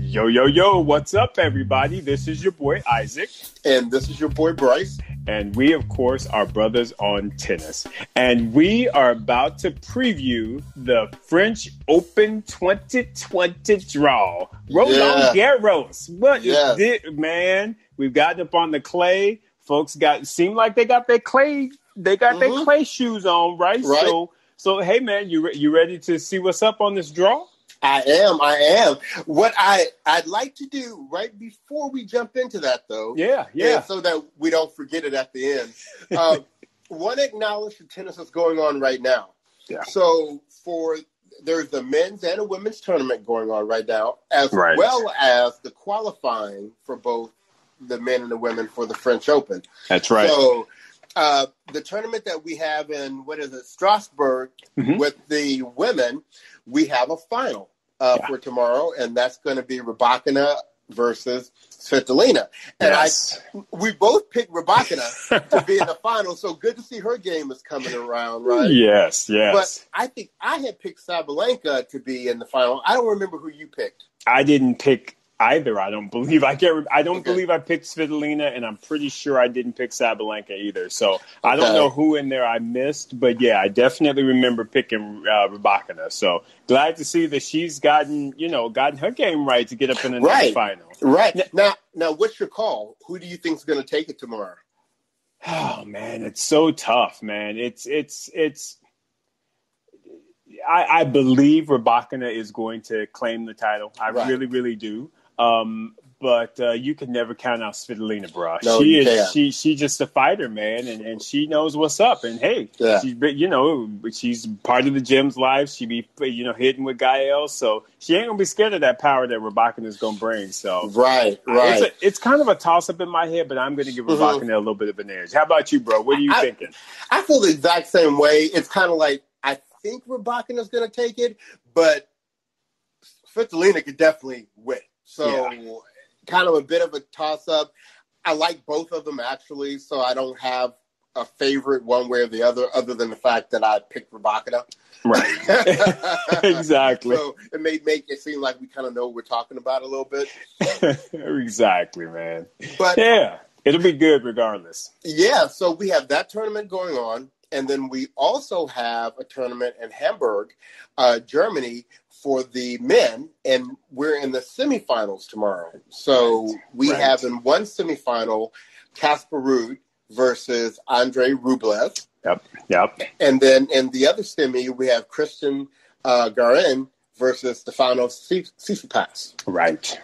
Yo, yo, yo, what's up, everybody? This is your boy, Isaac. And this is your boy, Bryce. And we, of course, are brothers on tennis. And we are about to preview the French Open 2020 draw. Roland Garros. What is this, man? We've gotten up on the clay. Folks seemed like they got their clay, their clay shoes on, right? So hey, man, you ready to see what's up on this draw? I am. What I'd like to do right before we jump into that, though, so that we don't forget it at the end. Want to acknowledge the tennis that's going on right now. Yeah. So there's the men's and a women's tournament going on right now, as well as the qualifying for both the men and the women for the French Open. That's right. So the tournament that we have in Strasbourg with the women. We have a final for tomorrow, and that's going to be Rybakina versus Svitolina. And we both picked Rybakina to be in the final, so good to see her game is coming around, right? Yes. But I think I had picked Sabalenka to be in the final. I don't remember who you picked. I didn't pick either. I don't believe I picked Svitolina, and I'm pretty sure I didn't pick Sabalenka either. So I don't know who in there I missed, but yeah, I definitely remember picking Rybakina. So glad to see that she's gotten her game right to get up in the final. Right. Now, what's your call? Who do you think is going to take it tomorrow? Oh man, it's so tough, man. I believe Rybakina is going to claim the title. I really, really do. But you can never count out Svitolina, bro. No, she's just a fighter, man, and she knows what's up. And hey, she's part of the gym's life. She be hitting with Gael, so she ain't gonna be scared of that power that Rybakina is gonna bring. So right. It's kind of a toss up in my head, but I'm gonna give Rybakina a little bit of an edge. How about you, bro? What are you thinking? I feel the exact same way. It's kind of like I think Rybakina is gonna take it, but Svitolina could definitely win. So kind of a bit of a toss-up. I like both of them, actually, so I don't have a favorite one way or the other than the fact that I picked Rybakina. Right. Exactly. So it may make it seem like we kind of know what we're talking about a little bit. Exactly, man. But yeah, it'll be good regardless. Yeah, so we have that tournament going on, and then we also have a tournament in Hamburg, Germany, for the men, and we're in the semifinals tomorrow. So we have in one semifinal, Casper Ruud versus Andrei Rublev. Yep. And then in the other semi, we have Christian Garin versus Stefanos Tsitsipas.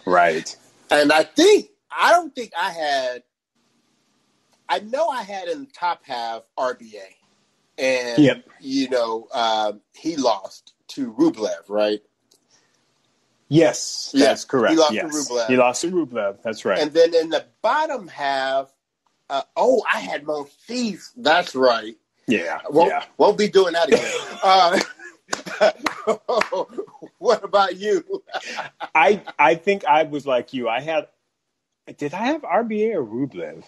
Right. And I know I had in the top half RBA. And, he lost to Rublev, right? Yes, that's correct. He lost to Rublev. He lost to Rublev, that's right. And then in the bottom half, I had Monfils. That's right. Yeah. Won't be doing that again. What about you? I think I was like you. Did I have RBA or Rublev?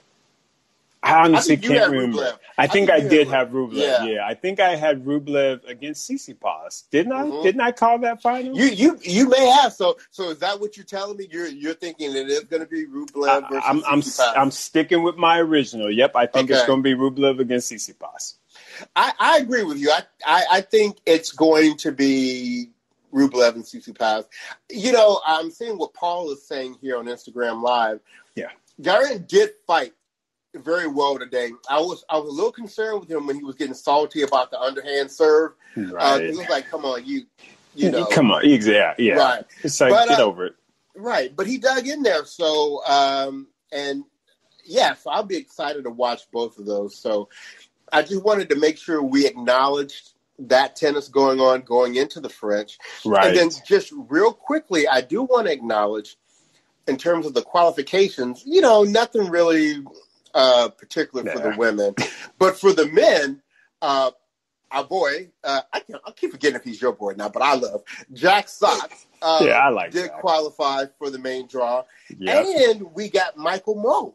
I honestly can't remember. Rublev. I think I did have Rublev. Yeah, I think I had Rublev against Tsitsipas. Didn't I? Didn't I call that final? You may have. So is that what you're telling me? You're thinking it is going to be Rublev versus Tsitsipas? I'm sticking with my original. Yep, I think it's going to be Rublev against Tsitsipas. I agree with you. I think it's going to be Rublev and Tsitsipas. I'm seeing what Paul is saying here on Instagram Live. Yeah, Garin did fight very well today. I was a little concerned with him when he was getting salty about the underhand serve. Right. It was like, come on, you know. Come on. Exactly. Yeah. Right. It's like, get over it. Right. But he dug in there. So, so I'll be excited to watch both of those. So I just wanted to make sure we acknowledged that tennis going into the French. Right. And then just real quickly, I do want to acknowledge in terms of the qualifications, nothing really particular for the women. But for the men, our boy, I keep forgetting if he's your boy now, but I love Jack Sock. I like did that. Qualify for the main draw. Yep. And we got Michael Moe.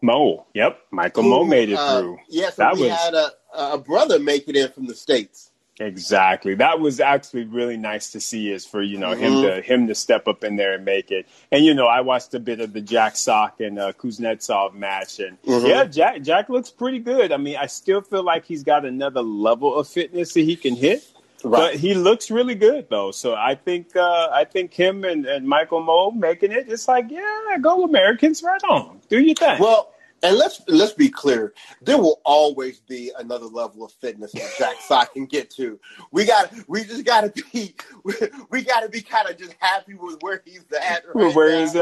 Michael Moe made it through. Yeah, so we had a brother make it in from the States. Exactly. That was actually really nice to see, is for, him to step up in there and make it. And, I watched a bit of the Jack Sock and Kuznetsov match. And, Jack looks pretty good. I mean, I still feel like he's got another level of fitness that he can hit. Right. But he looks really good, though. So I think him and Michael Moe making it, it's like, go Americans, right on. Do your thing. Well, and let's be clear. There will always be another level of fitness that Jack Sock can get to. We gotta be kind of just happy with where he's at. Right where now. He's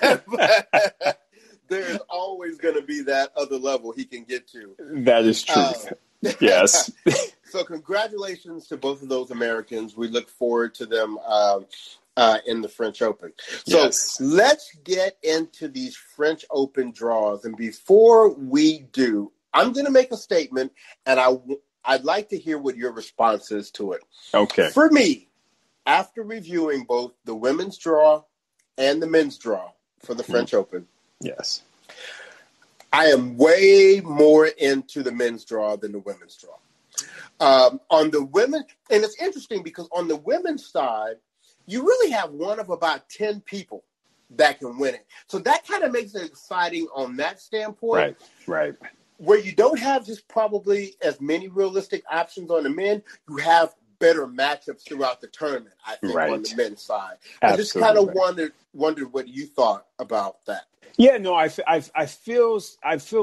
at. There's always going to be that other level he can get to. That is true. Yes. So congratulations to both of those Americans. We look forward to them in the French Open. So let's get into these French Open draws. And before we do, I'm going to make a statement, and I'd like to hear what your response is to it. Okay. For me, after reviewing both the women's draw and the men's draw for the French Open, yes, I am way more into the men's draw than the women's draw. On the women, and it's interesting because on the women's side, you really have one of about 10 people that can win it. So that kind of makes it exciting on that standpoint. Right. Where you don't have just probably as many realistic options on the men, you have better matchups throughout the tournament, I think, on the men's side. Absolutely. I just kind of wondered what you thought about that. Yeah, no, I feel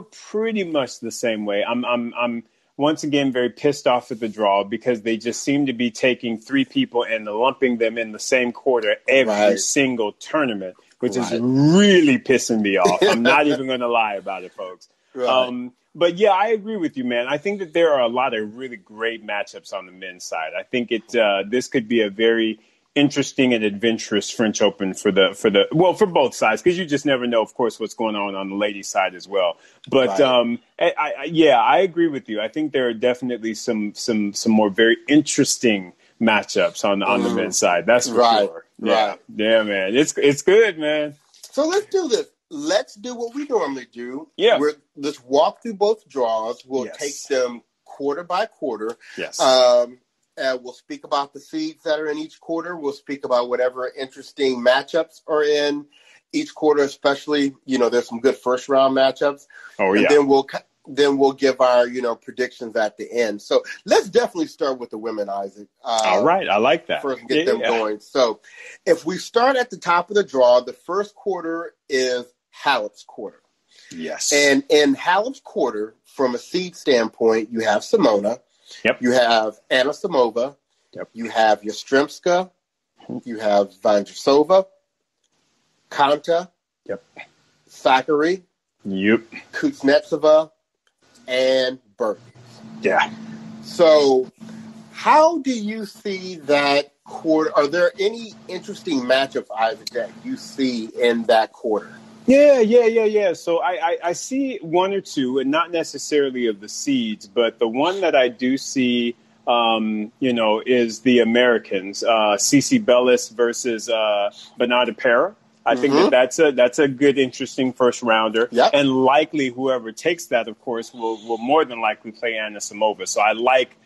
pretty much the same way. I'm once again very pissed off at the draw because they just seem to be taking 3 people and lumping them in the same quarter every single tournament, which is really pissing me off. I'm not even going to lie about it, folks. Right. But yeah, I agree with you, man. I think that there are a lot of really great matchups on the men's side. I think this could be a very interesting and adventurous French Open for both sides, because you just never know, of course, what's going on the ladies' side as well. But I agree with you. I think there are definitely some more very interesting matchups on the men's side. That's for sure. Yeah, man. It's good, man. So let's do this. Let's do what we normally do. Yeah. Let's walk through both draws. We'll take them quarter by quarter. Yes. We'll speak about the seeds that are in each quarter. We'll speak about whatever interesting matchups are in each quarter, especially, there's some good first round matchups. Oh, yeah. And then we'll give our, predictions at the end. So let's definitely start with the women, Isaac. All right. I like that. First, get them going. So if we start at the top of the draw, the first quarter is Halep's quarter. Yes. And in Halep's quarter, from a seed standpoint, you have Simona. Yep. You have Anisimova. Yep. You have Yastremska. You have Vondrousova. Acantha. Yep. Sakkari. Yep. Kuznetsova. And Bertens. Yeah. So how do you see that quarter? Are there any interesting matchups, Isaac, that you see in that quarter? Yeah. So I see one or two, and not necessarily of the seeds, but the one that I do see, is the Americans, Cici Bellis versus Bernarda Pera. I think that's a good, interesting first rounder. Yep. And likely whoever takes that, of course, will more than likely play Anisimova. So I like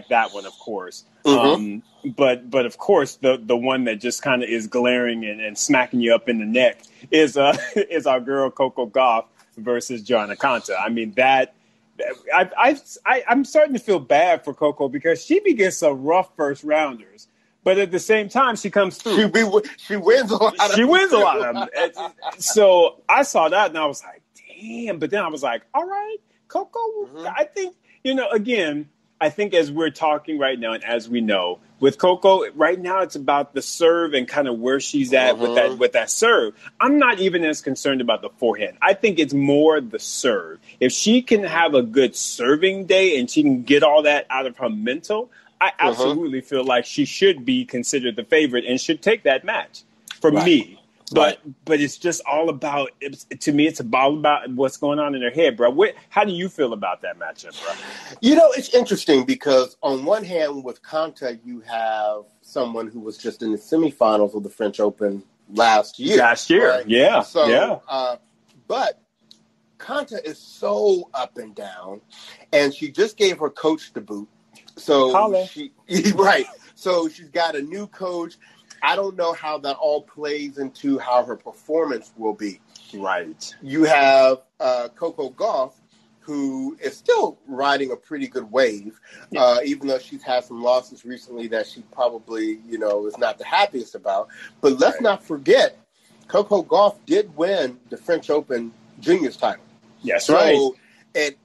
that one, of course. But of course, the one that just kind of is glaring and smacking you up in the neck is our girl Coco Golf versus Johanna Acantha. I mean, that I'm starting to feel bad for Coco because she begins some rough first rounders, but at the same time she comes through. She wins a lot. She wins a lot of them. So I saw that and I was like, damn. But then I was like, all right, Coco. I think again. I think as we're talking right now, and as we know, with Coco, right now it's about the serve and kind of where she's at with that serve. I'm not even as concerned about the forehand. I think it's more the serve. If she can have a good serving day and she can get all that out of her mental, I absolutely feel like she should be considered the favorite and should take that match for me. But it's just all about, to me, it's all about what's going on in her head, bro. How do you feel about that matchup, bro? It's interesting because on one hand, with Acantha, you have someone who was just in the semifinals of the French Open last year. Right? Yeah. But Acantha is so up and down, and she just gave her coach the boot. So right. So she's got a new coach. I don't know how that all plays into how her performance will be. Right. You have Coco Golf, who is still riding a pretty good wave, even though she's had some losses recently that she probably, is not the happiest about. But let's not forget, Coco Golf did win the French Open Juniors title. Yes, right. And,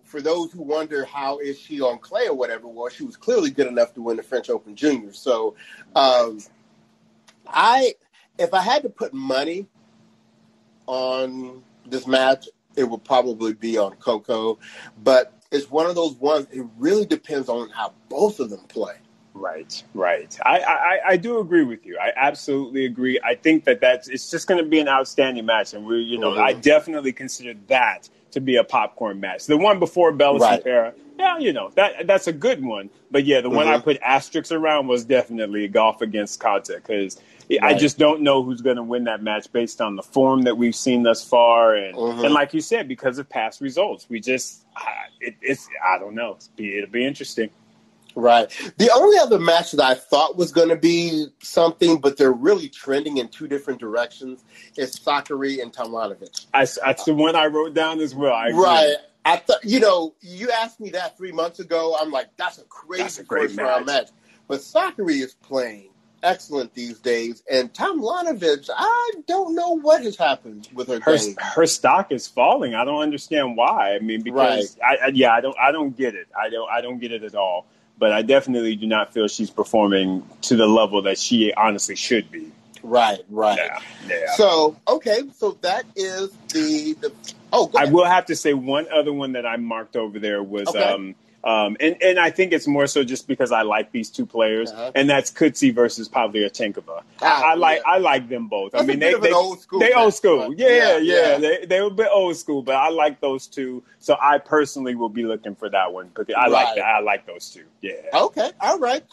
for those who wonder how is she on clay or whatever, well, she was clearly good enough to win the French Open Juniors. So if I had to put money on this match, it would probably be on Coco. But it's one of those ones, it really depends on how both of them play. Right. I do agree with you. I absolutely agree. I think it's just going to be an outstanding match. And I definitely consider that to be a popcorn match. The one before Bellis and Para, that's a good one. But the one I put asterisks around was definitely Goff against Acantha, because I just don't know who's going to win that match based on the form that we've seen thus far. And like you said, because of past results, we just, I don't know. It'll be interesting. Right. The only other match that I thought was going to be something, but they're really trending in two different directions, is Sakkari and Tomljanovic. That's the one I wrote down as well. Right. I thought, you asked me that 3 months ago. I'm like, that's a great first-round match. But Sakkari is playing excellent these days, and Tomljanovic, I don't know what has happened with her game. Her stock is falling. I don't understand why. I mean, because I don't get it. I don't get it at all. But I definitely do not feel she's performing to the level that she honestly should be. Right. Yeah. So, so that is the I will have to say one other one that I marked over there was and I think it's more so just because I like these two players, and that's Kutsi versus Pavlyuchenkova. I like them both. That's they old school. They old school. Right? Yeah. They were a bit old school, but I like those two. So I personally will be looking for that one because I like those two. Yeah. Okay. All right.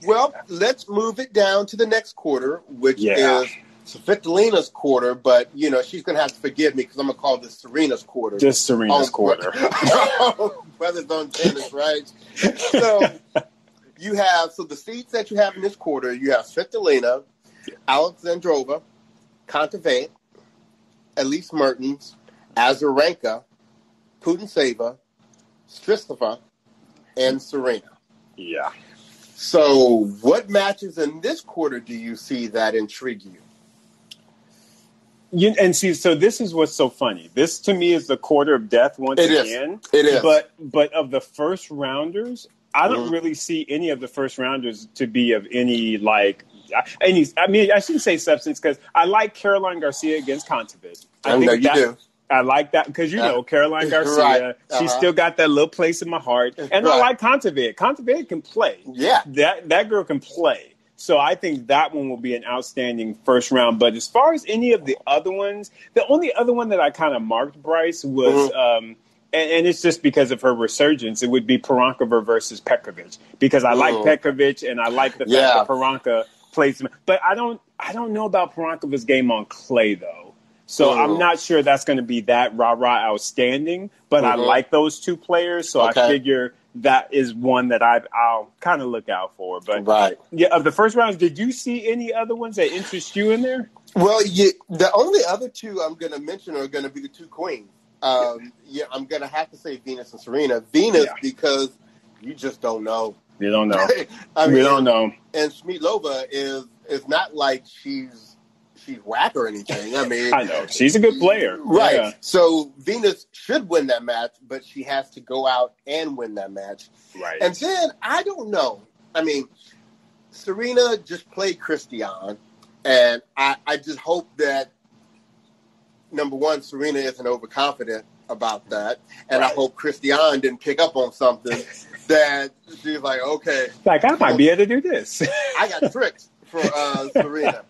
Well, let's move it down to the next quarter, which is Svitolina's quarter, but she's gonna have to forgive me because I'm gonna call this Serena's quarter. Just Serena's quarter. Brothers on tennis, right? So the seeds that you have in this quarter, you have Svitolina, Alexandrova, Kontaveit, Elise Mertens, Azarenka, Putintseva, Stristova, and Serena. Yeah. So what matches in this quarter do you see that intrigue you? So this is what's so funny. This, to me, is the quarter of death once again. It is. But of the first rounders, I don't really see any of the first rounders to be of any, I shouldn't say substance, because I like Caroline Garcia against Kontaveit. I know you do. I like that because, Caroline Garcia, she's still got that little place in my heart. And I like Kontaveit. Kontaveit can play. Yeah. That girl can play. So I think that one will be an outstanding first round. But as far as any of the other ones, the only other one that I kind of marked, Bryce, was, and it's just because of her resurgence, it would be Perroncover versus Pekovich. Because I like Pekovich and I like the fact that Perronka plays. But I don't know about Perronkova's game on clay, though. So I'm not sure that's going to be that rah-rah outstanding. But I like those two players, so I figure that is one that I'll kind of look out for. But of the first rounds, did you see any other ones that interest you in there? Well, the only other two I'm going to mention are going to be the two queens. I'm going to have to say Venus and Serena. Venus because you just don't know. You don't know. We don't know. And Schmidlova is not like she's whack or anything. I mean, I know. She's a good player. Right. Yeah. So Venus should win that match, but she has to go out and win that match. Right. And then, I don't know. I mean, Serena just played Christiane, and I just hope that, number one, Serena isn't overconfident about that, and I hope Christiane didn't pick up on something that she's like, okay. Like, I might be able to do this. I got tricks for Serena.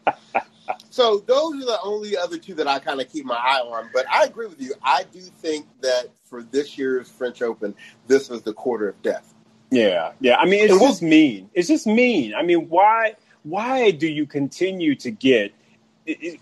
So those are the only other two that I kind of keep my eye on. But I agree with you. I do think that for this year's French Open, this was the quarter of death. Yeah. I mean, it's just mean. I mean, why do you continue to get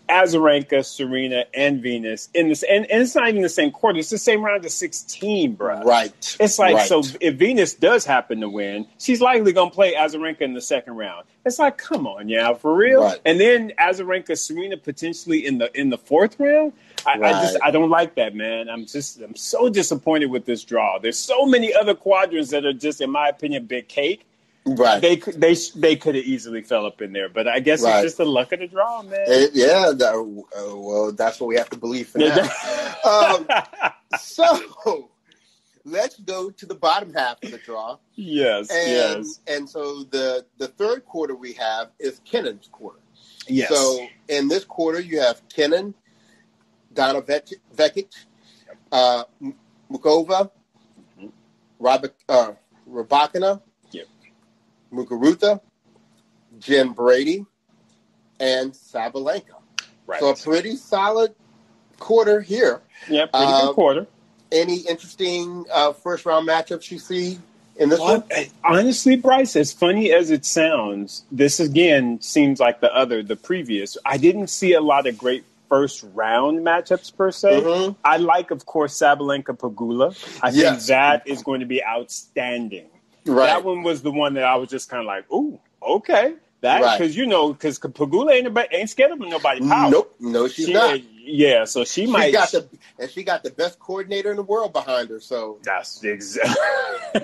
Azarenka, Serena, and Venus in this, and it's not even the same quarter. It's the same round of 16, bro. Right. It's like, so if Venus does happen to win, she's likely going to play Azarenka in the second round. It's like, come on, yeah, for real. Right. And then Azarenka, Serena potentially in the fourth round. I don't like that, man. I'm so disappointed with this draw. There's so many other quadrants that are just, in my opinion, big cake. Right. They could have easily fell up in there, but I guess it's just the luck of the draw, man. Well, that's what we have to believe for now. So let's go to the bottom half of the draw. Yes. And so the third quarter we have is Kennen's quarter. Yes. So in this quarter you have Kennen, Donna Vekic, Mukova, Rybakina, Muguruza, Jen Brady, and Sabalenka. Right. So a pretty solid quarter here. Yeah, pretty good quarter. Any interesting first-round matchups you see in this one? Honestly, Bryce, as funny as it sounds, this again seems like the previous. I didn't see a lot of great first-round matchups per se. Mm-hmm. I like, of course, Sabalenka Pegula. I think that is going to be outstanding. Right. That one was the one that I was just kind of like, ooh, okay. That because Pegula ain't scared of nobody power. Nope, no, she's not. Yeah, so she might. She got the best coordinator in the world behind her. So that's exactly.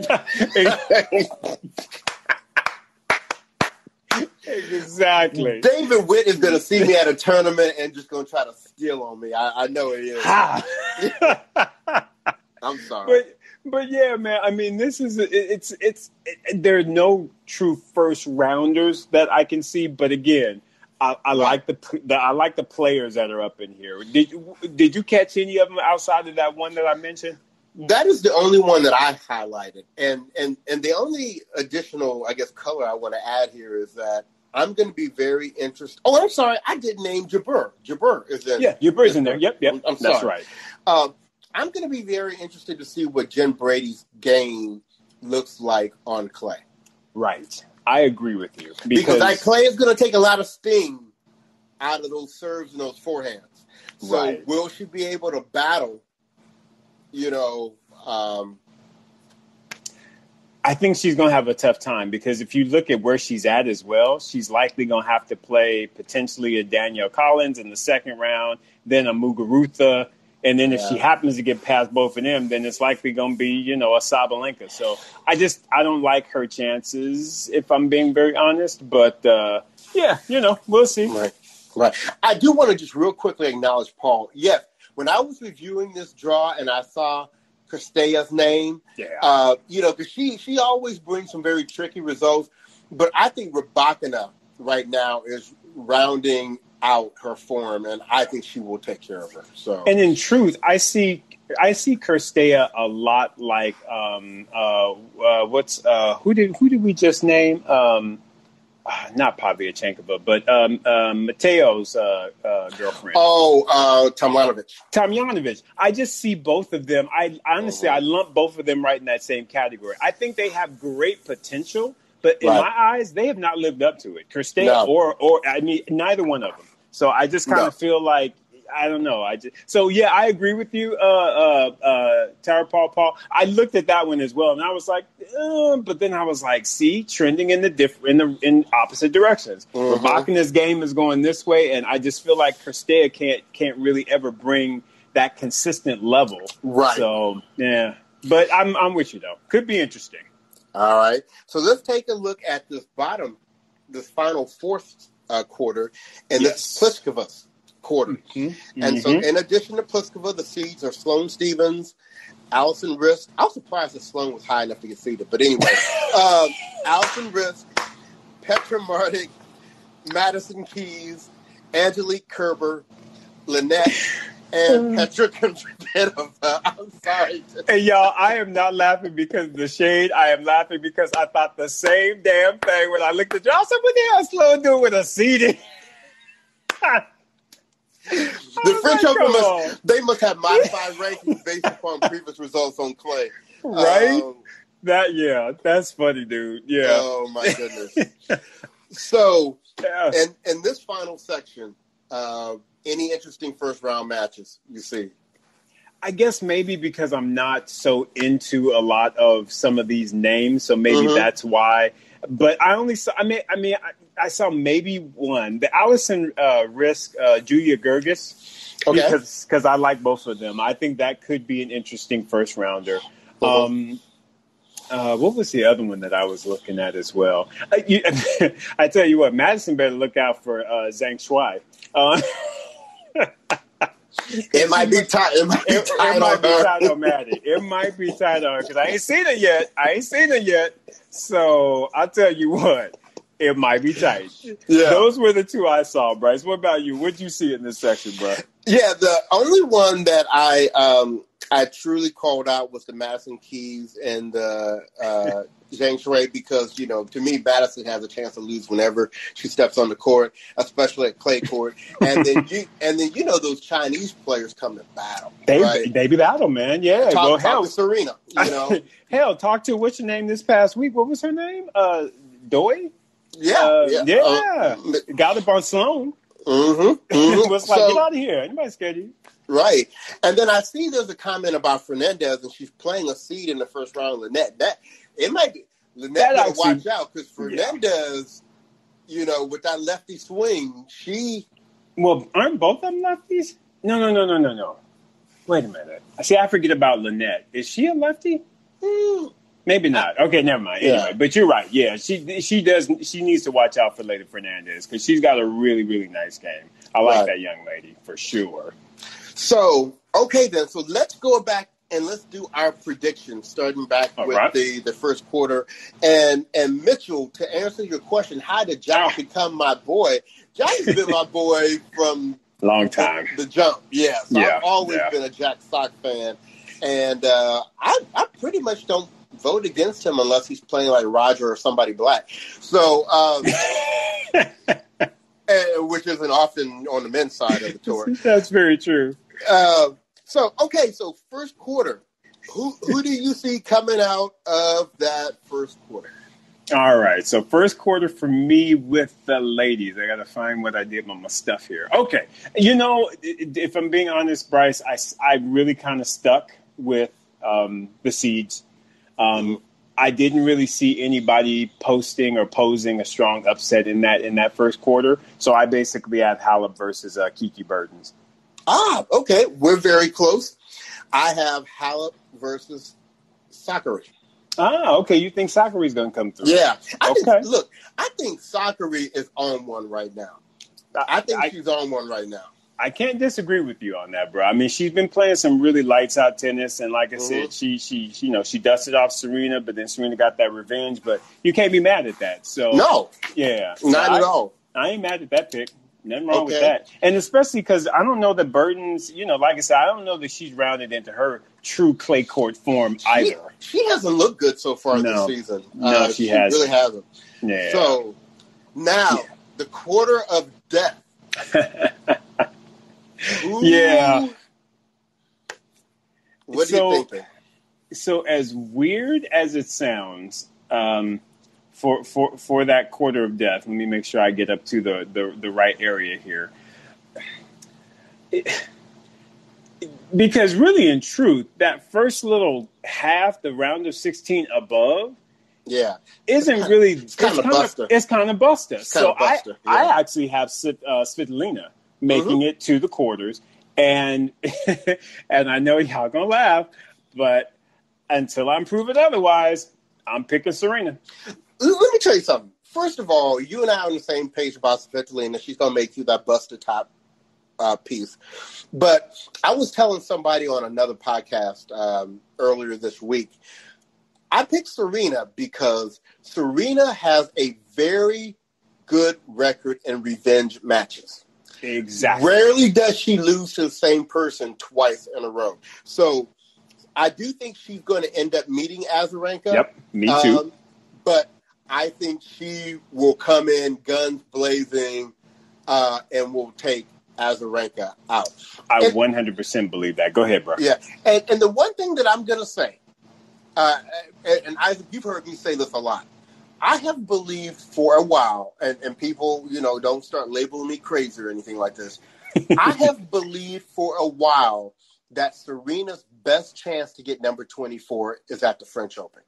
Exactly. David Witt is going to see me at a tournament and just going to try to steal on me. I know he is. I'm sorry. But yeah, man. I mean, this is there are no true first rounders that I can see. But again, I like the players that are up in here. Did you catch any of them outside of that one that I mentioned? That is the only one that I highlighted, and the only additional, I guess, color I want to add here is that I'm going to be very interested. Oh, I'm sorry, I didn't name Jabeur. Jabeur is in. Yeah, Jabeur's in there. Yep. I'm sorry. That's right. I'm going to be very interested to see what Jen Brady's game looks like on clay. Right. I agree with you. Because that clay is going to take a lot of sting out of those serves and those forehands. So will she be able to battle, I think she's going to have a tough time because if you look at where she's at as well, she's likely going to have to play potentially a Danielle Collins in the second round, then a Muguruza. And then if she happens to get past both of them, then it's likely going to be, a Sabalenka. So I don't like her chances, if I'm being very honest. But, we'll see. Right. I do want to just real quickly acknowledge Paul. Yes, when I was reviewing this draw and I saw Kristea's name, because she always brings some very tricky results. But I think Rybakina right now is rounding out her form, and I think she will take care of her. So, and in truth, I see Kirstea a lot like who did we just name? Not Pavlyuchenkova, but Mateo's girlfriend. Tomljanovic. I just see both of them. I lump both of them right in that same category. I think they have great potential. But in my eyes, they have not lived up to it. Kirstea or neither one of them. So I just kind of feel like, I don't know. I agree with you, Tara Paul. I looked at that one as well, and I was like, but then I was like, see, trending in opposite directions. Mm-hmm. Rybakina's game is going this way, and I just feel like Kirstea can't really ever bring that consistent level. Right. So yeah, but I'm with you though. Could be interesting. All right. So let's take a look at this final fourth quarter, and this Pliskova's quarter. Mm-hmm. And so in addition to Pliskova, the seeds are Sloane Stephens, Allison Risk. I was surprised that Sloane was high enough to get seeded. But anyway, Allison Risk, Petra Martic, Madison Keys, Angelique Kerber, Lynette, and Petra Kvitova. I'm sorry. Hey, y'all, I am not laughing because of the shade. I am laughing because I thought the same damn thing when I looked at y'all. I said, what the hell is Sloane doing with a seeding? The French Open must have modified rankings based upon previous results on clay. Right? That's funny, dude. Yeah. Oh, my goodness. So, in this final section, Any interesting first round matches you see? I guess maybe because I'm not so into a lot of some of these names, so maybe that's why. But I only saw. I saw maybe one, the Allison Risk, Julia Gergis, because I like both of them. I think that could be an interesting first rounder. What was the other one that I was looking at as well? I tell you what, Madison better look out for Zhang Shuai. It might be tight. It might be tight on Maddie. It might be tight on her because I ain't seen it yet. So I'll tell you what, it might be tight. Yeah. Those were the two I saw, Bryce. What about you? What'd you see in this section, bro? Yeah, the only one that I truly called out was the Madison Keys and the Zhang Shuai because, to me, Madison has a chance to lose whenever she steps on the court, especially at clay court. And then those Chinese players come to battle. They be battle, man. Yeah. Talk to Serena. Hell, talk to what's your name this past week? What was her name? Doi? Yeah. Got up on Sloane. Was like, get out of here. Anybody's scared of you. Right. And then I see there's a comment about Fernandez, and she's playing a seed in the first round of Lynette. It might be Lynette better watch out because Fernandez, with that lefty swing, Well, aren't both of them lefties? No. Wait a minute. See, I forget about Lynette. Is she a lefty? Maybe not. Okay, never mind. Anyway, but you're right. Yeah, she needs to watch out for Lady Fernandez because she's got a really, really nice game. I like that young lady for sure. So, okay then. So let's go back and let's do our predictions, starting back with the first quarter. And Mitchell, to answer your question, how did Jack become my boy? Jack has been my boy from long time. The jump, yeah. So I've always been a Jack Sock fan. And I pretty much don't vote against him unless he's playing like Roger or somebody black. So, which isn't often on the men's side of the tour. That's very true. So first quarter, who do you see coming out of that first quarter? All right, so first quarter for me with the ladies. I got to find what I did with my stuff here. Okay, if I'm being honest, Bryce, I really kind of stuck with the seeds. I didn't really see anybody posting or posing a strong upset in that first quarter. So I basically have Halep versus Kiki Bertens. Okay. We're very close. I have Halep versus Sakkari. Okay. You think Sakkari's going to come through? Yeah. I think Sakkari is on one right now. I think she's on one right now. I can't disagree with you on that, bro. I mean, she's been playing some really lights out tennis, and like I said, she dusted off Serena, but then Serena got that revenge. But you can't be mad at that. So no, not at all. I ain't mad at that pick. Nothing wrong with that, and especially because I don't know that Bertens, like I said, I don't know that she's rounded into her true clay court form either. She hasn't looked good so far this season. No, she hasn't. Really hasn't. Yeah. So now the quarter of death. Ooh. Yeah. What do you think? So as weird as it sounds, for that quarter of death, let me make sure I get up to the right area here. Because really, in truth, that first little half, the round of 16 above, isn't really. It's kind of buster. It's kind of buster. I actually have Svitolina making it to the quarters, and and I know y'all gonna laugh, but until I'm proven otherwise, I'm picking Serena. Let me tell you something. First of all, you and I are on the same page about Svitolina. She's gonna make you that buster top piece. But I was telling somebody on another podcast earlier this week, I picked Serena because Serena has a very good record in revenge matches. Exactly. Rarely does she lose to the same person twice in a row. So I do think she's going to end up meeting Azarenka. Yep, me too. But I think she will come in guns blazing and will take Azarenka out. I 100% believe that. Go ahead, bro. Yeah. And the one thing that I'm going to say, and Isaac, you've heard me say this a lot, I have believed for a while, and people, don't start labeling me crazy or anything like this. I have believed for a while that Serena's best chance to get number 24 is at the French Open.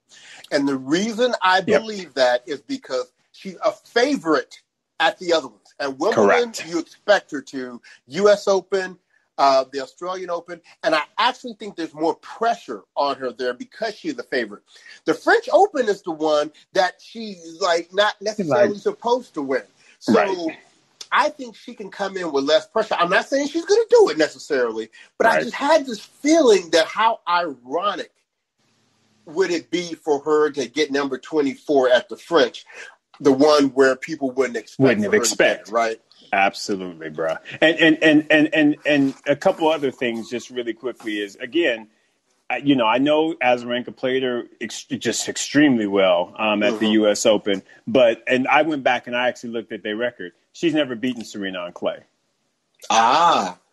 And the reason I believe that is because she's a favorite at the other ones. At Wimbledon, you expect her to. U.S. Open, the Australian Open. And I actually think there's more pressure on her there because she's a favorite. The French Open is the one that she's not necessarily supposed to win. So I think she can come in with less pressure. I'm not saying she's going to do it necessarily, but I just had this feeling that how ironic would it be for her to get number 24 at the French, the one where people wouldn't expect, right? Absolutely, bro. And a couple other things just really quickly is, again, I know Azarenka played her just extremely well at the U.S. Open, and I went back and I actually looked at their record. She's never beaten Serena on clay.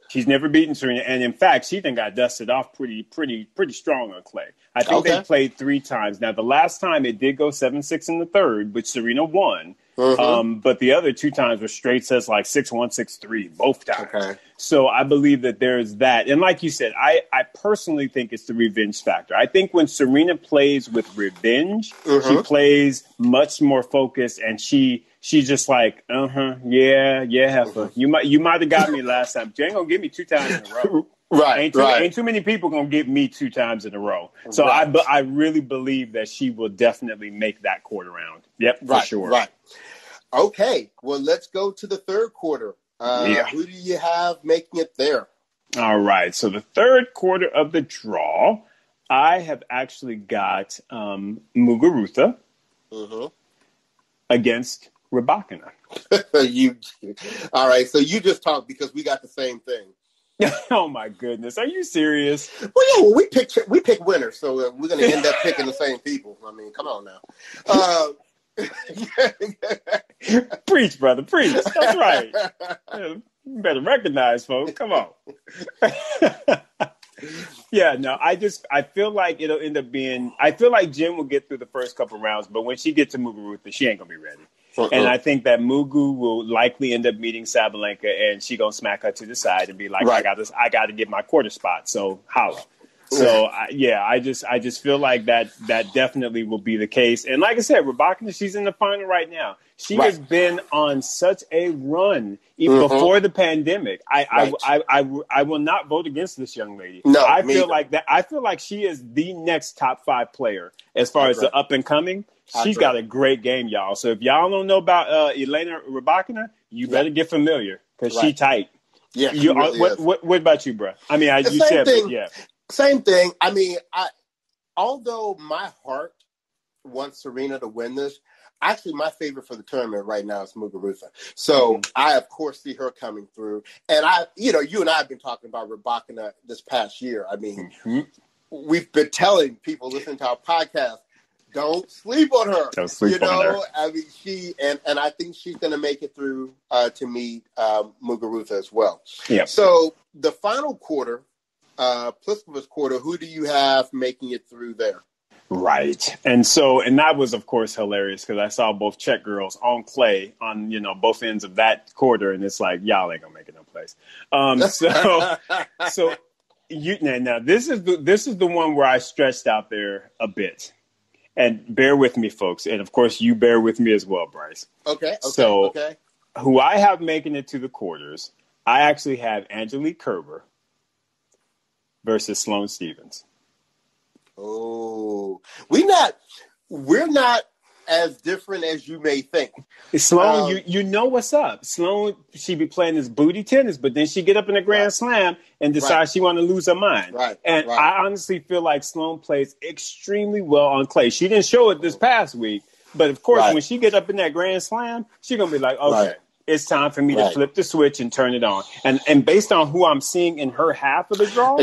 She's never beaten Serena, and in fact, she then got dusted off pretty strong on clay. I think they played 3 times. Now, the last time it did go 7-6 in the third, which Serena won. But the other 2 times were straight sets, like 6-1, 6-3, both times. So I believe that there's that. And like you said, I personally think it's the revenge factor. I think when Serena plays with revenge, she plays much more focused, and she's just like, heifer. You might have got me last time, but you ain't gonna get me 2 times in a row. Ain't too many people gonna get me 2 times in a row. So I really believe that she will definitely make that quarter round. Yep, for sure. Right. Okay, well, let's go to the third quarter. Who do you have making it there? All right, so the third quarter of the draw, I have actually got Muguruza against Rybakina. All right, so you just talked because we got the same thing. Oh my goodness, are you serious? Well, we pick winners, so we're going to end up picking the same people. I mean, come on now. Preach, brother, preach. That's right. You better recognize, folks. Come on. I feel like it'll end up being. I feel like Jen will get through the first couple rounds, but when she gets to Muguruza, she ain't gonna be ready. And I think that Mugu will likely end up meeting Sabalenka, and she gonna smack her to the side and be like, I got to get my quarter spot. So holla. So I just feel like that definitely will be the case. And like I said, Rybakina, she's in the final right now. She has been on such a run even before the pandemic. I will not vote against this young lady. No, I feel like she is the next top 5 player as far as the up and coming. She's got a great game, y'all. So if y'all don't know about Elena Rybakina, you better get familiar because she tight. Yeah, what about you, bro? I mean, you said same thing. I mean, although my heart wants Serena to win this, actually my favorite for the tournament right now is Muguruza. So I, of course, see her coming through. And you and I have been talking about Rybakina this past year. I mean, we've been telling people listening to our podcast, don't sleep on her. Don't sleep on her. I mean, and I think she's going to make it through to meet Muguruza as well. Yeah. So the final quarter, Pliskova's quarter, who do you have making it through there? Right. And that was, of course, hilarious because I saw both Czech girls on clay on, both ends of that quarter. And it's like, y'all ain't going to make it no place. So now this is the one where I stretched out there a bit. And bear with me, folks. And, of course, you bear with me as well, Bryce. Okay. Who I have making it to the quarters, I actually have Angelique Kerber versus Sloane Stephens. Oh, we're not as different as you may think. Sloane, you know what's up. Sloane, she be playing this booty tennis, but then she get up in a grand slam and decide she want to lose her mind. I honestly feel like Sloane plays extremely well on clay. She didn't show it this past week, but of course, when she get up in that grand slam, she gonna be like, okay. It's time for me to flip the switch and turn it on. And based on who I'm seeing in her half of the draw,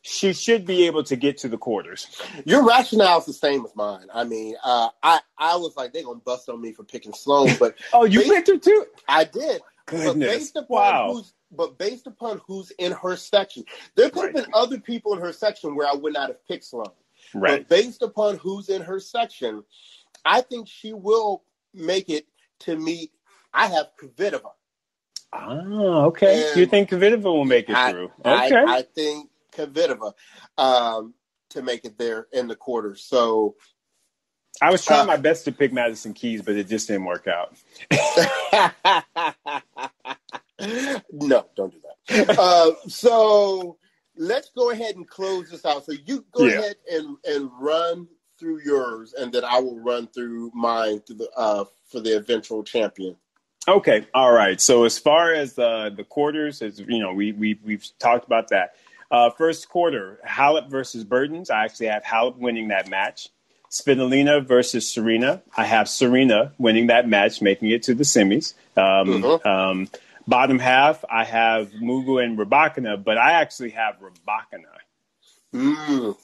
she should be able to get to the quarters. Your rationale is the same as mine. I mean, I was like, they're going to bust on me for picking Sloane. But you picked her too? I did. Goodness. But based upon who's in her section, there could have been other people in her section where I would not have picked Sloane. But based upon who's in her section, I think she will make it to meet. I have Kvitova. Oh, okay. And you think Kvitova will make it through? Okay. I think Kvitova to make it there in the quarters. So I was trying my best to pick Madison Keys, but it just didn't work out. No, don't do that. So let's go ahead and close this out. So you go ahead and run through yours, and then I will run through mine for the eventual champion. Okay, all right. So as far as the quarters, as you know, we've talked about that. First quarter, Halep versus Bertens. I actually have Halep winning that match. Svitolina versus Serena. I have Serena winning that match, making it to the semis. Bottom half, I have Mugu and Rybakina, but I actually have Rybakina.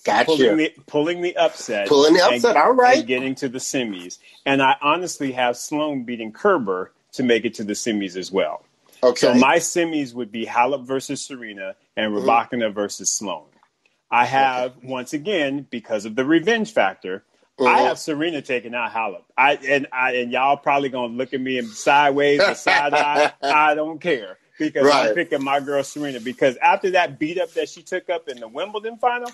Gotcha. Pulling the upset. All right. And getting to the semis. And I honestly have Sloane beating Kerber to make it to the semis as well. Okay. So my semis would be Halep versus Serena and Rybakina versus Sloane. I have, once again, because of the revenge factor, I have Serena taking out Halep. And y'all probably going to look at me and sideways or side eye. I don't care. Because I'm picking my girl Serena. Because after that beat up that she took up in the Wimbledon final,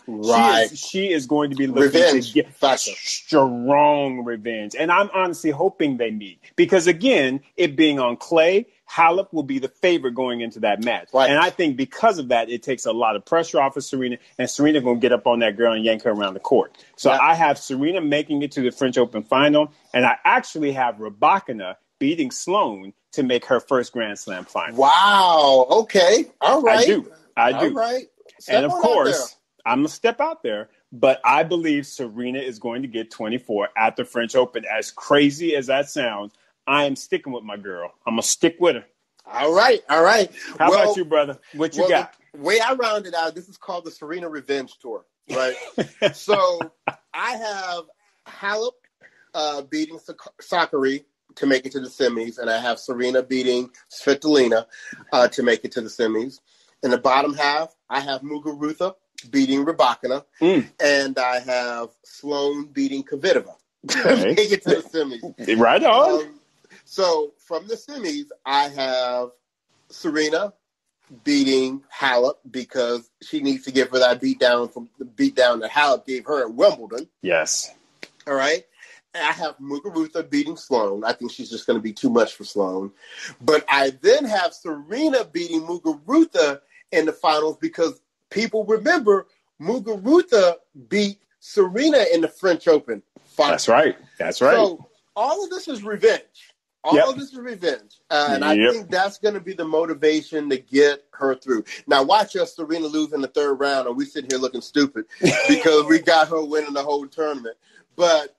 she is going to be looking to get strong revenge. And I'm honestly hoping they meet. Because again, it being on clay, Halep will be the favorite going into that match. Right. And I think because of that, it takes a lot of pressure off of Serena. And Serena going to get up on that girl and yank her around the court. So I have Serena making it to the French Open final. And I actually have Rybakina beating Sloane to make her first Grand Slam final. Wow. Okay. All right. I do. All right. And of course, I'm going to step out there, but I believe Serena is going to get 24 at the French Open. As crazy as that sounds, I am sticking with my girl. I'm going to stick with her. All right. All right. How about you, brother? What you got? The way I rounded out, this is called the Serena Revenge Tour, right? So I have Halep beating Sakkari to make it to the semis, and I have Serena beating Svitolina to make it to the semis. In the bottom half, I have Muguruza beating Rybakina, and I have Sloane beating Kvitova to make it to the semis. Right on. So from the semis, I have Serena beating Halep because she needs to give her that beatdown from the beatdown that Halep gave her at Wimbledon. Yes. All right. I have Muguruza beating Sloane. I think she's just going to be too much for Sloane. But I then have Serena beating Muguruza in the finals because people remember Muguruza beat Serena in the French Open finals. That's right. So all of this is revenge. All of this is revenge. And I think that's going to be the motivation to get her through. Now, watch us, Serena, lose in the third round, and we sit here looking stupid because we got her winning the whole tournament. But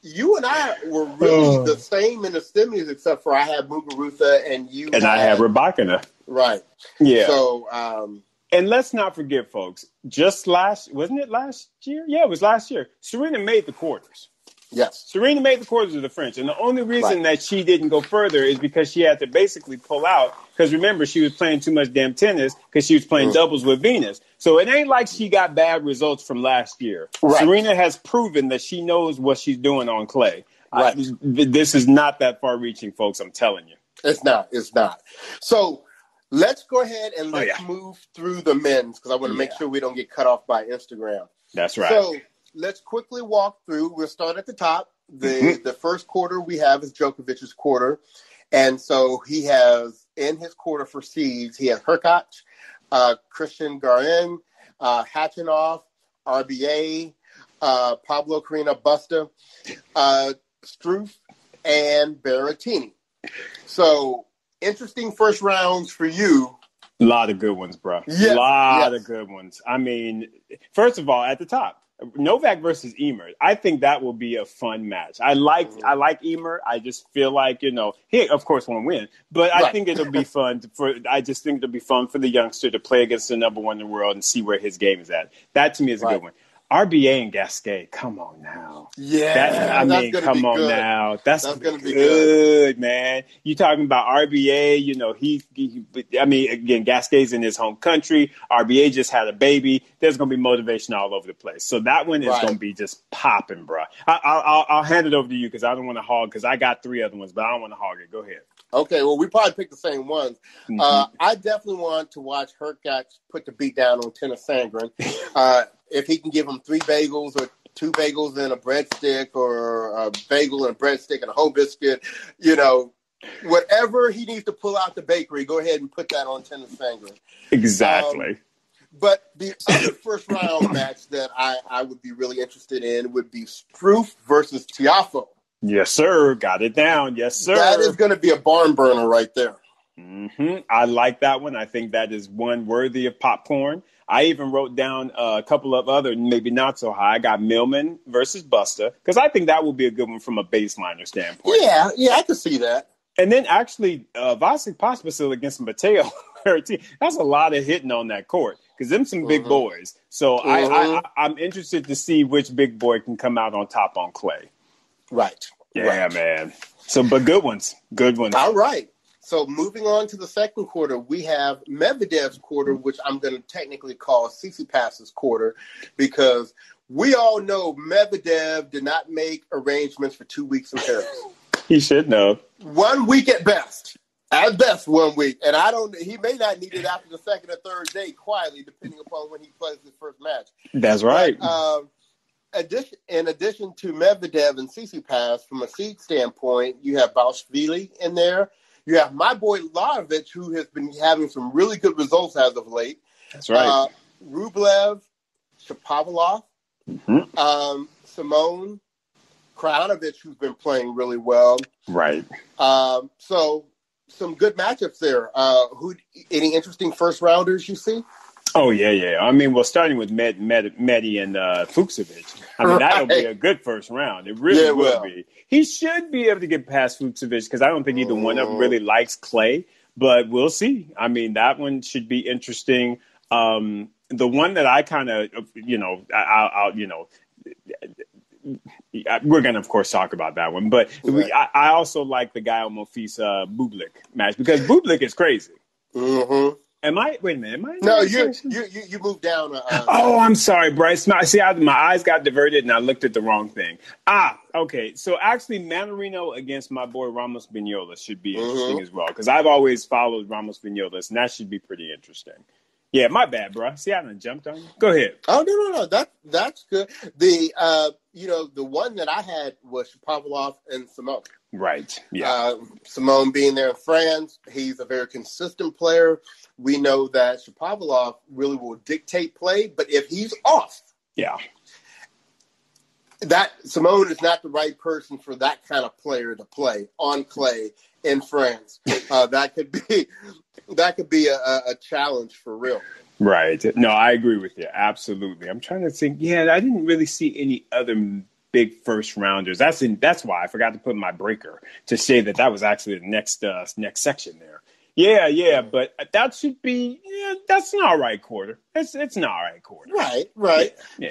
you and I were really the same in the semis, except for I had Muguruza and you. And I have Rybakina. Right. Yeah. So, and let's not forget, folks, wasn't it last year? Yeah, it was last year. Serena made the quarters. Yes. Serena made the quarters of the French. And the only reason that she didn't go further is because she had to basically pull out. Because remember, she was playing too much damn tennis because she was playing doubles with Venus. So it ain't like she got bad results from last year. Right. Serena has proven that she knows what she's doing on clay. Right. This is not that far reaching, folks. I'm telling you. It's not. So let's go ahead and let's move through the men's because I want to make sure we don't get cut off by Instagram. That's right. So let's quickly walk through. We'll start at the top. The first quarter we have is Djokovic's quarter. And so he has, in his quarter for seeds, he has Hurkacz, Christian Garin, Khachanov, RBA, Pablo Carreño Busta, Struff, and Berrettini. So, interesting first rounds for you. A lot of good ones, bro. Yes, a lot of good ones. I mean, first of all, at the top, Novak versus Ymer. I think that will be a fun match. I like Ymer. I just feel like, he of course won't win, but I think it'll be fun I just think it'll be fun for the youngster to play against the number one in the world and see where his game is at. That to me is a good one. RBA and Gasquet, come on now. Yeah, come on good. now. That's going to be good, man. You talking about RBA, again, Gasquet's in his home country. RBA just had a baby. There's going to be motivation all over the place. So that one is going to be just popping, bro. I'll hand it over to you because I don't want to hog, because I got 3 other ones, but I don't want to hog it. Go ahead. Okay, well, we probably picked the same ones. Mm-hmm. I definitely want to watch Hurkacz put the beat down on Tennis Sandgren. If he can give him 3 bagels or 2 bagels and a breadstick, or a bagel and a breadstick and a whole biscuit, whatever he needs to pull out the bakery, go ahead and put that on Tennis Sandgren. Exactly. But the other first round match that I would be really interested in would be Struff versus Tiafoe. Yes, sir. Got it down. Yes, sir. That is going to be a barn burner right there. Mm-hmm. I like that one. I think that is one worthy of popcorn. I even wrote down a couple of other, maybe not so high. I got Millman versus Buster, because I think that will be a good one from a baseliner standpoint. Yeah, I can see that. And then actually, Vasek Pospisil against Mateo. That's a lot of hitting on that court, because them some big boys. So I'm interested to see which big boy can come out on top on clay. Right. Yeah, man. So, but good ones. Good ones. All right. So moving on to the second quarter, we have Medvedev's quarter, which I'm going to technically call Tsitsipas' quarter, because we all know Medvedev did not make arrangements for 2 weeks in Paris. He should know. 1 week at best. At best 1 week. And he may not need it after the second or third day, quietly, depending upon when he plays his first match. That's right. But, in addition to Medvedev and Tsitsipas, from a seed standpoint, you have Basilashvili in there. You have my boy Lajovic, who has been having some really good results as of late. That's right. Rublev, Shapovalov, Simone, Krajinovic, who's been playing really well. Right. So some good matchups there. Any interesting first rounders you see? Oh, yeah. I mean, well, starting with Medi and Fucsovic. I mean, that'll be a good first round. It really will be. He should be able to get past Fucsovic, because I don't think either one of them really likes clay, but we'll see. I mean, that one should be interesting. The one that I kind of, we're going to, of course, talk about that one, but I also like the Gael Monfils Bublik match, because Bublik is crazy. Mm-hmm. Wait a minute. No, you moved down. I'm sorry, Bryce. See, my eyes got diverted and I looked at the wrong thing. Okay. So actually, Mannarino against my boy Ramos Vignolas should be interesting as well, because I've always followed Ramos Vignolas, and that should be pretty interesting. Yeah, my bad, bro. See, I done jumped on you. Go ahead. Oh, no. That's good. The one that I had was Shapovalov and Simone. Right. Yeah. Simone being there in France, he's a very consistent player. We know that Shapovalov really will dictate play, but if he's off, that Simone is not the right person for that kind of player to play on clay in France. That could be a challenge for real. Right. No, I agree with you. Absolutely. I'm trying to think. Yeah, I didn't really see any other big first rounders. That's why I forgot to put my breaker to say that was actually the next section there. Yeah, but that should be, that's an all right quarter. It's an all right quarter. Right. Yeah.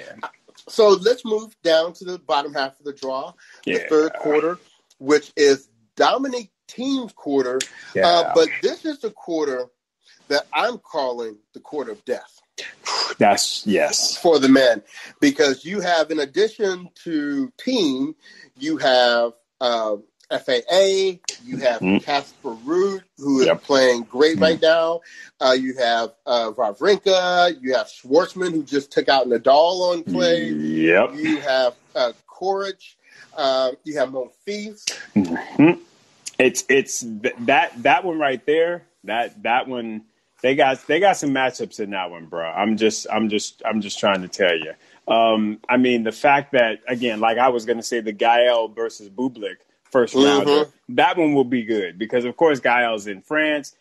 So let's move down to the bottom half of the draw, the third quarter, which is Dominic Thiem's quarter. Yeah. But this is the quarter that I'm calling the quarter of death. Yes. For the men, because you have, in addition to Thiem, you have FAA, you have Casper Ruud, who is playing great right now. You have Wawrinka, you have Swordsman, who just took out Nadal on clay. Yep. You have Coric, you have Monfils. Mm-hmm. It's that one right there. That one. They got some matchups in that one, bro. I'm just trying to tell you. I mean, the fact that, again, like I was going to say, the Gael versus Bublik first rounder, that one will be good, because of course Gael's in France,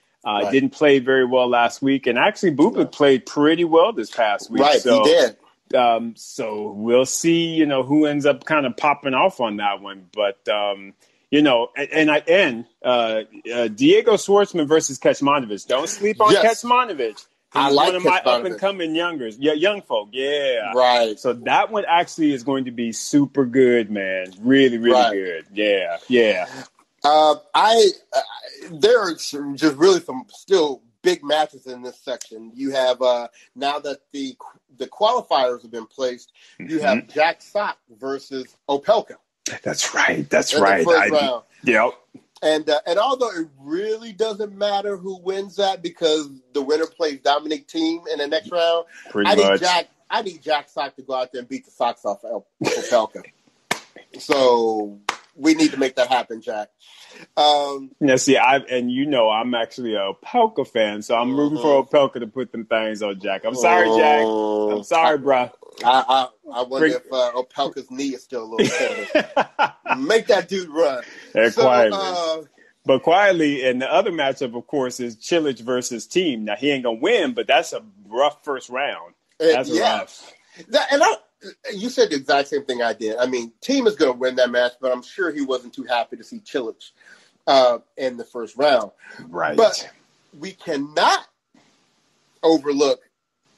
didn't play very well last week, and actually Bublik played pretty well this past week. Right, so, he did. So we'll see, who ends up kind of popping off on that one, but. Diego Schwartzman versus Kecmanovic. Don't sleep on Kecmanovic. I like one of my up and coming young folk. Yeah, right. So that one actually is going to be super good, man. Really, really good. Yeah, yeah. There are just really some still big matches in this section. You have now that the qualifiers have been placed, you have Jack Sock versus Opelka. That's right. That's right. The first round. Yep. And although it really doesn't matter who wins that because the winner plays Dominic Thiem in the next round, I need Jack Sock to go out there and beat the socks off Opelka. So we need to make that happen, Jack. Yeah, see, I'm actually a Opelka fan, so I'm rooting for Opelka to put them things on Jack. I'm sorry, Jack. I'm sorry, bro. I wonder if Opelka's knee is still a little tender. Make that dude run. But quietly, and the other matchup, of course, is Cilic versus Thiem. Now, he ain't going to win, but that's a rough first round. That's rough. You said the exact same thing I did. I mean, Thiem is going to win that match, but I'm sure he wasn't too happy to see Cilic in the first round. Right. But we cannot overlook,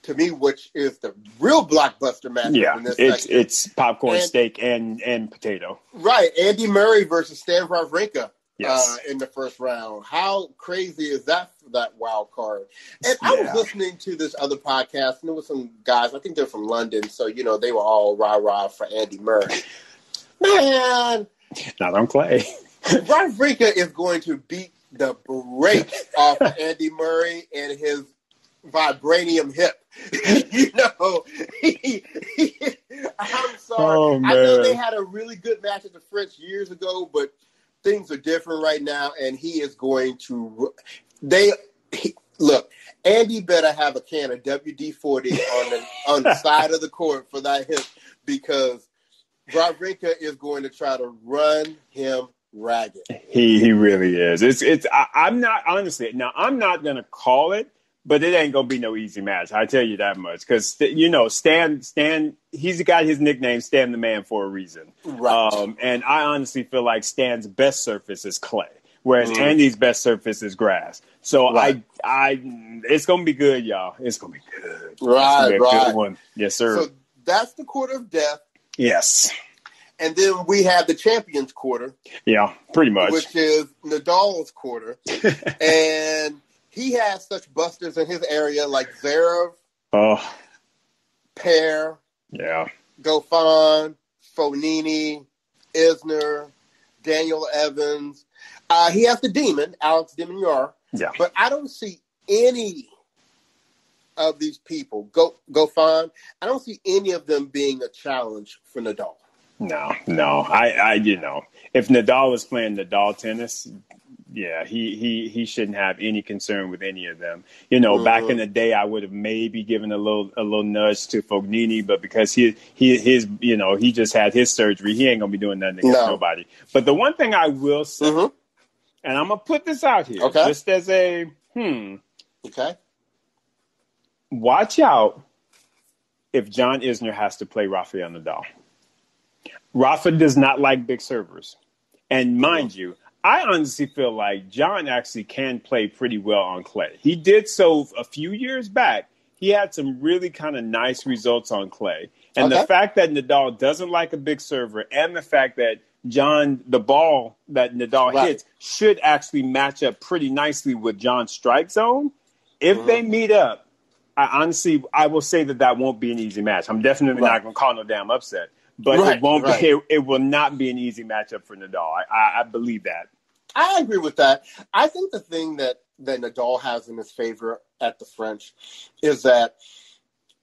to me, which is the real blockbuster match. Yeah, in this it's popcorn, steak, and potato. Right. Andy Murray versus Stan Wawrinka in the first round. How crazy is that for that wild card? And I was listening to this other podcast, and there were some guys, I think they're from London, so, they were all rah-rah for Andy Murray. Man. Not on clay. Wawrinka is going to beat the brakes off of Andy Murray and his vibranium hip. I'm sorry. Oh, man. I know they had a really good match at the French years ago, but things are different right now, and he is going to. Look. Andy better have a can of WD-40 on the side of the court for that hip, because Wawrinka is going to try to run him ragged. He really is. I'm not going to call it, but it ain't going to be no easy match. I tell you that much. Because, Stan, he's got his nickname Stan the Man for a reason. Right. And I honestly feel like Stan's best surface is clay, whereas Andy's best surface is grass. So it's going to be good, y'all. It's going to be good. Right. Good one. Yes, sir. So that's the quarter of death. Yes. And then we have the champions quarter. Yeah, pretty much. Which is Nadal's quarter. And he has such busters in his area like Zverev, Paire, Goffin, Fognini, Isner, Daniel Evans. He has the demon, Alex de Minaur. Yeah. But I don't see any of these people, Goffin, I don't see any of them being a challenge for Nadal. No. If Nadal was playing Nadal tennis, he shouldn't have any concern with any of them. Back in the day, I would have maybe given a little nudge to Fognini, but because he just had his surgery, he ain't gonna be doing nothing against nobody. But the one thing I will say, and I'm gonna put this out here, just as a watch out if John Isner has to play Rafael Nadal. Rafa does not like big servers. And mind you, I honestly feel like John actually can play pretty well on clay. He did so a few years back. He had some really kind of nice results on clay. And the fact that Nadal doesn't like a big server, and the fact that the ball that Nadal hits should actually match up pretty nicely with John's strike zone. If they meet up, I will say that won't be an easy match. I'm definitely not going to call no damn upset. But it won't be. It will not be an easy matchup for Nadal. I believe that. I agree with that. I think the thing that Nadal has in his favor at the French is that,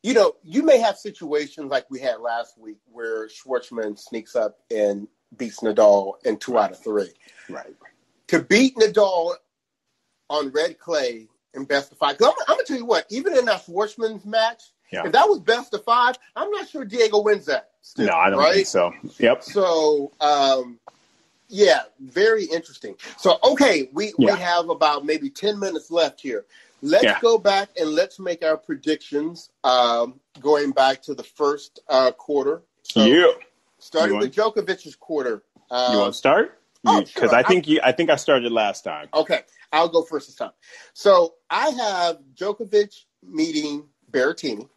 you may have situations like we had last week where Swordsman sneaks up and beats Nadal in 2 out of 3. Right. To beat Nadal on red clay in best of 5. Because I'm going to tell you what, even in that Swordsman's match, if that was best of 5, I'm not sure Diego wins that. Still, no, I don't think so. Yep. So, very interesting. So, we have about maybe 10 minutes left here. Let's go back and let's make our predictions going back to the first quarter. So, starting with Djokovic's quarter. You want to start? Because I think I started last time. Okay, I'll go first this time. So, I have Djokovic meeting Berrettini.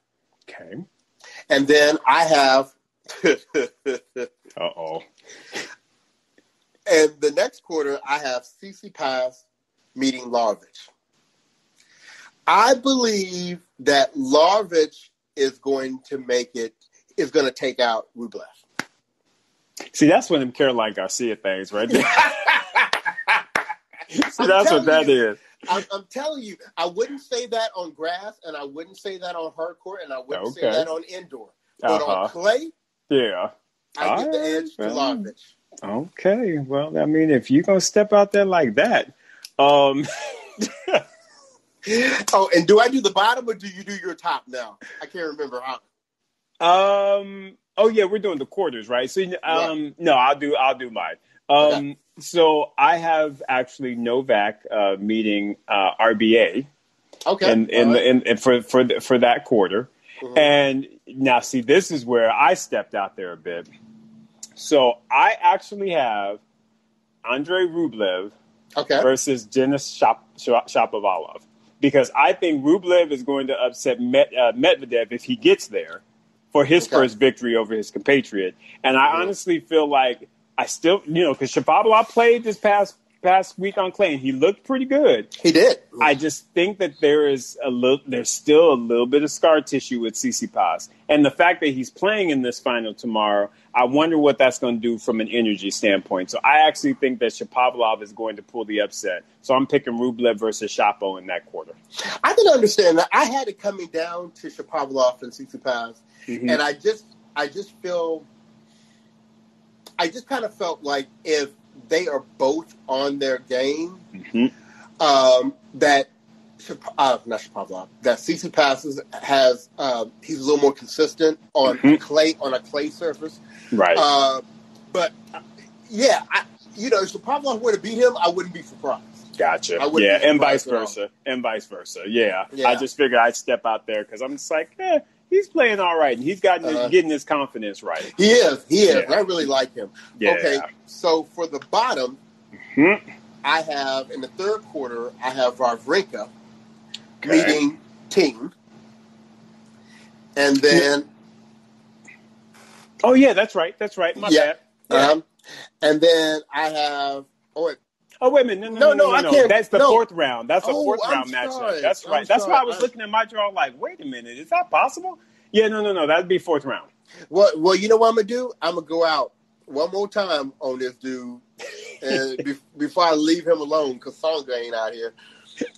Okay. And then I have... Uh-oh. And the next quarter, I have Tsitsipas meeting Lajovic. I believe that Lajovic is going to take out Rublev. See, that's one of them Caroline Garcia things right there. See, that's what that is. I'm telling you, I wouldn't say that on grass, and I wouldn't say that on hard court, and I wouldn't say that on indoor. But on clay, I give the edge to Lajovic. Okay. Well, I mean, if you're going to step out there like that. Oh, and do I do the bottom or do you do your top now? I can't remember how. Oh, yeah, we're doing the quarters, right? So, no, I'll do mine. So I have actually Novak meeting RBA. Okay. And for that quarter. Mm-hmm. And now, see, this is where I stepped out there a bit. So I actually have Andrei Rublev versus Denis Shapovalov because I think Rublev is going to upset Medvedev if he gets there for his first victory over his compatriot. And I honestly feel like I still, because Shapovalov played this past week on clay and he looked pretty good. He did. I just think that there's still a little bit of scar tissue with Tsitsipas. And the fact that he's playing in this final tomorrow, I wonder what that's going to do from an energy standpoint. So I actually think that Shapovalov is going to pull the upset. So I'm picking Rublev versus Shapo in that quarter. I can understand that. I had it coming down to Shapovalov and Tsitsipas. Mm-hmm. And I just kind of felt like if they are both on their game, that Tsitsipas has he's a little more consistent on a clay surface, right? But if Shapovalov were to beat him, I wouldn't be surprised. Gotcha. And vice versa. Yeah. I just figured I'd step out there because I'm just like, he's playing all right, and he's getting his confidence right. He is. Yeah. I really like him. Yeah. Okay, so for the bottom, I have, in the third quarter, I have Wawrinka meeting Thiem. And then... Oh, yeah, that's right. My bad. Yeah. And then I have... Oh, wait a minute. No. I can't. That's the fourth round. That's the fourth round matchup. That's right. That's why I was looking at my draw like, wait a minute. Is that possible? Yeah, no. That'd be fourth round. Well, you know what I'm going to do? I'm going to go out one more time on this dude and before I leave him alone because Songa ain't out here.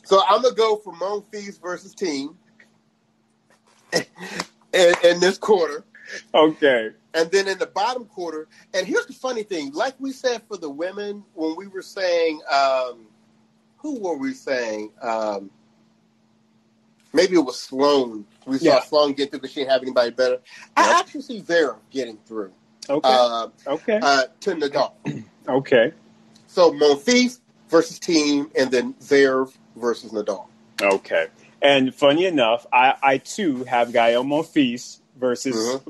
So I'm going to go for Monfils versus Thiem in this quarter. Okay. And then in the bottom quarter, and here's the funny thing, like we said for the women, when we were saying, who were we saying? Maybe it was Sloane. We saw Sloane get through because she didn't have anybody better. Yep. I actually see Zverev getting through. Okay. To Nadal. Okay. So Monfils versus Thiem, and then Zverev versus Nadal. Okay. And funny enough, I too have Gael Monfils versus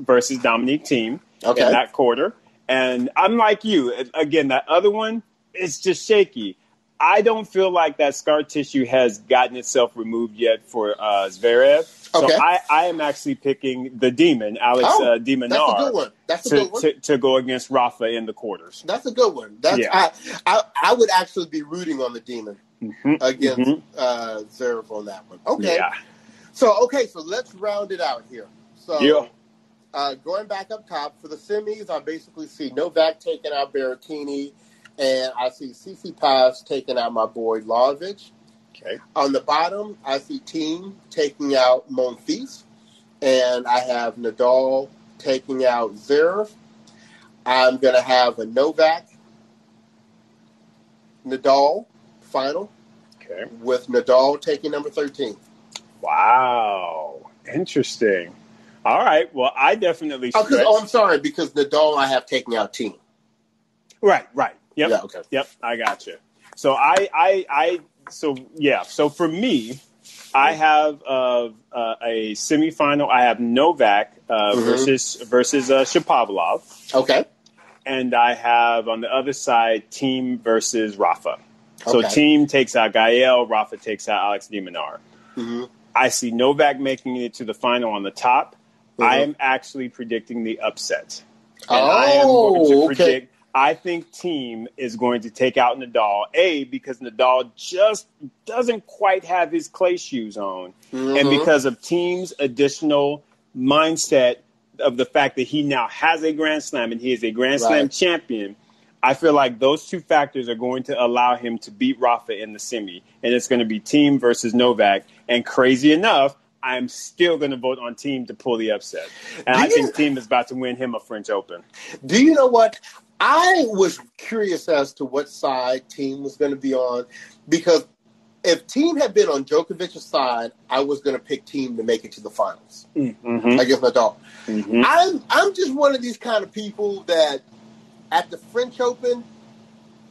Dominique Thiem in that quarter. And I'm like you. Again, that other one, it's just shaky. I don't feel like that scar tissue has gotten itself removed yet for Zverev. So I am actually picking the Demon, Alex de Minaur. That's a good one. To go against Rafa in the quarters. That's a good one. I would actually be rooting on the Demon against Zverev on that one. Okay. Yeah. So let's round it out here. So going back up top, for the semis, I basically see Novak taking out Berrettini, and I see Tsitsipas taking out my boy Lajovic. Okay. On the bottom, I see Thiem taking out Monfils, and I have Nadal taking out Zverev. I'm going to have a Novak Nadal final with Nadal taking number 13. Wow. Interesting. All right. Well, I definitely stretch. I'm sorry, because Nadal I have taking out Thiem. Right. Yep. Yeah, okay. Yep, I got you. So So for me, I have a semifinal. I have Novak versus Shapovalov. Okay. And I have on the other side Thiem versus Rafa. So Thiem takes out Gael, Rafa takes out Alex de Minaur. I see Novak making it to the final on the top. I am actually predicting the upset. And I am going to predict, I think Thiem is going to take out Nadal, because Nadal just doesn't quite have his clay shoes on. And because of Thiem's additional mindset of the fact that he now has a Grand Slam and he is a Grand Slam champion, I feel like those two factors are going to allow him to beat Rafa in the semi. And it's going to be Thiem versus Novak. And crazy enough, I'm still going to vote on Thiem to pull the upset. And I think Thiem is about to win him a French Open. Do you know what? I was curious as to what side Thiem was going to be on, because if Thiem had been on Djokovic's side, I was going to pick Thiem to make it to the finals against Nadal. I'm just one of these kind of people that at the French Open,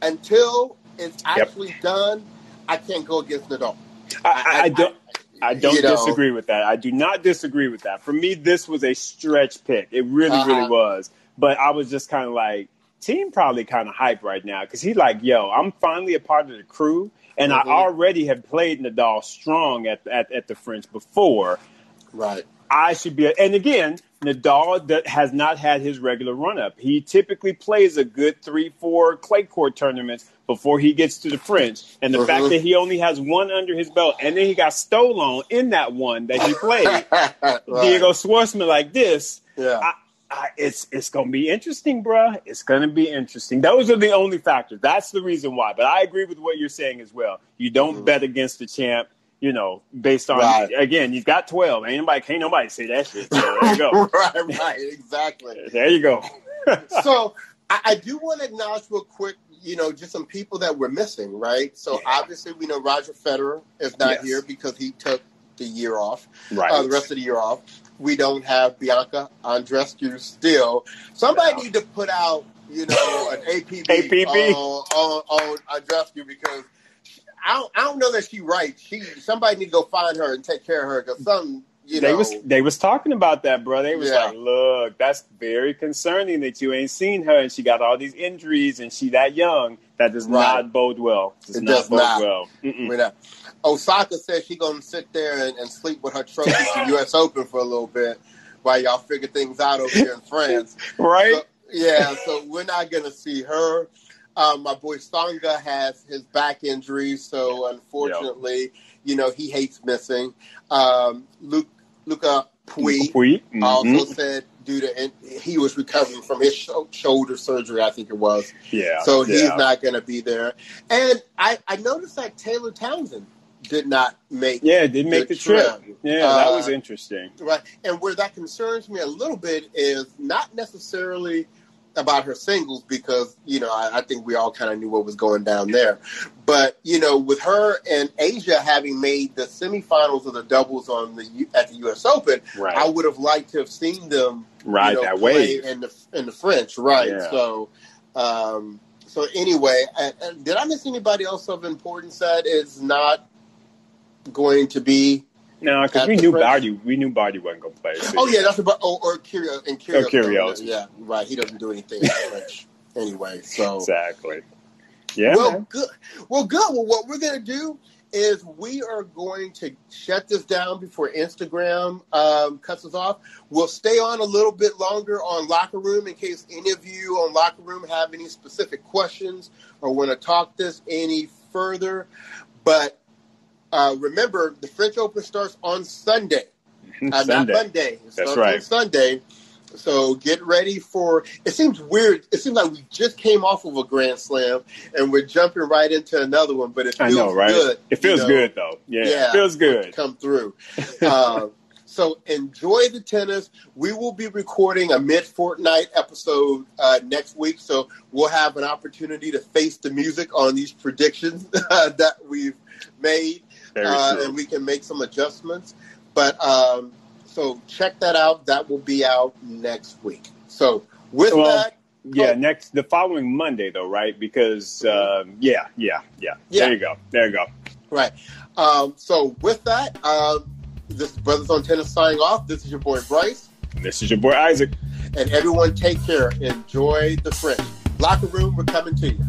until it's actually done, I can't go against Nadal. I don't disagree with that. I do not disagree with that. For me, this was a stretch pick. It really, really was. But I was just kind of like, Thiem probably kind of hyped right now because he's like, yo, I'm finally a part of the crew. And I already have played Nadal strong at the French before. Right. I should be. And again, Nadal has not had his regular run-up. He typically plays a good 3-4 clay court tournaments before he gets to the French. And the fact that he only has one under his belt, and then he got stolen in that one that he played. Diego Swordsman like this. Yeah. It's going to be interesting, bruh. It's going to be interesting. Those are the only factors. That's the reason why. But I agree with what you're saying as well. You don't bet against the champ. Based on, again, you've got 12. Can't nobody say that shit. So there you go. Right, exactly. There you go. So I do want to acknowledge real quick, just some people that we're missing, right? So obviously we know Roger Federer is not here because he took the year off, the rest of the year off. We don't have Bianca Andreescu still. Somebody need to put out, an APB on Andreescu because I don't know that she's right. Somebody need to go find her and take care of her because They was talking about that, bro. They was like, look, that's very concerning that you ain't seen her and she got all these injuries and she that young. That does not bode well. It does not bode well. Osaka said she's going to sit there and sleep with her trophies to the U.S. Open for a little bit while y'all figure things out over here in France. Right? So we're not going to see her. My boy Tsonga has his back injury, so unfortunately, he hates missing. Luca Pouille also said he was recovering from his shoulder surgery, I think it was. Yeah. So he's not going to be there. And I noticed that Taylor Townsend did not make didn't make the trip. Yeah, that was interesting. Right. And where that concerns me a little bit is not necessarily about her singles because, I think we all kind of knew what was going down there. But, with her and Asia having made the semifinals of the doubles at the U.S. Open, I would have liked to have seen them that way in the French. Right. Yeah. So anyway, did I miss anybody else of importance that is not going to be? No, because we knew Barty wasn't going to play. So that's about or Kyrgios. Kyrgios. Yeah, right. He doesn't do anything in French anyway. So exactly. Yeah. Good. Well, what we're going to do is we are going to shut this down before Instagram cuts us off. We'll stay on a little bit longer on Locker Room in case any of you on Locker Room have any specific questions or want to talk this any further. But remember, the French Open starts on Sunday. Not Monday. It starts on Sunday. So get ready for – it seems weird. It seems like we just came off of a Grand Slam and we're jumping right into another one, but it feels good. It feels good, though. Yeah, it feels good. Come through. So enjoy the tennis. We will be recording a mid-fortnight episode next week, so we'll have an opportunity to face the music on these predictions that we've made. And we can make some adjustments. But so check that out. That will be out next week. So with that. Yeah, the following Monday, though, right? Because, There you go. Right. So with that, this is Brothers on Tennis signing off. This is your boy Bryce. This is your boy Isaac. And everyone take care. Enjoy the French. Locker Room, we're coming to you.